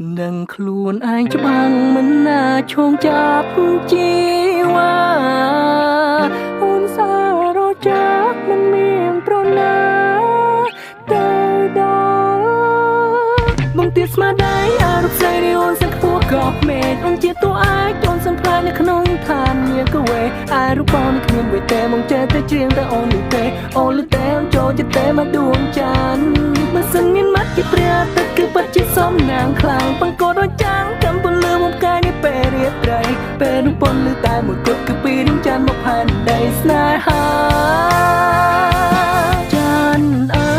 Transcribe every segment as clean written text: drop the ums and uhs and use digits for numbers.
នឹងខ្លួនឯងច្បាំងមិនណាឈោងចាប់ជីវ៉ាអូនសារចាក់មិនមានប្រណាទៅដល់បងទៀតស្មារតីអារម្មណ៍ស្រីនេះអូនសឹកខ្ពស់ក៏មេឃអូនជាតួឯកអូនសំផ្លាញ់នៅក្នុងឋានមានកវេអារូបបងគ្មានវិទេមកចេះតែច្រៀងតែអូនលឺទេអូនលឺទេអូនចូលចិត្តទេមកដួងច័ន្ទបើសិនមានមាត់ជាព្រះទឹកគឺពិតជាសំណាងខ្លាំងបង្កត់ដូចចាំងកំពន្លឺមកផ្កាយនេះពេលរាត្រីពេលនោះពន្លឺតែមួយគត់គឺពីដួងច័ន្ទមកផែនដីស្នេហាច័ន្ទអើ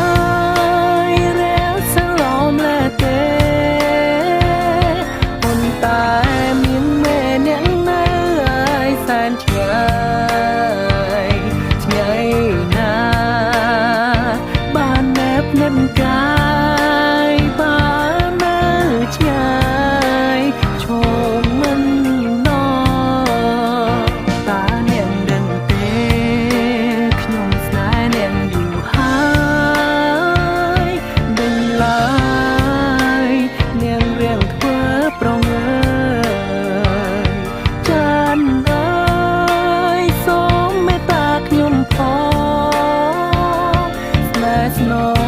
យរាំងសឡំលែទេអូនតែមានមេអ្នកនៅឯសែនឆ្ងាយឆ្ងាយណាបានណែបនឹកកាយបាននៅឆ្ងាយឈមមិនណតានាងដឹងទេខ្ញុំស្នេហ៍នាងយូរហើយដឹងឡើយនាងរៀងធ្វើប្រងើចានអើយសូមមេត្តាខ្ញុំផងស្នេហ៍ស្ន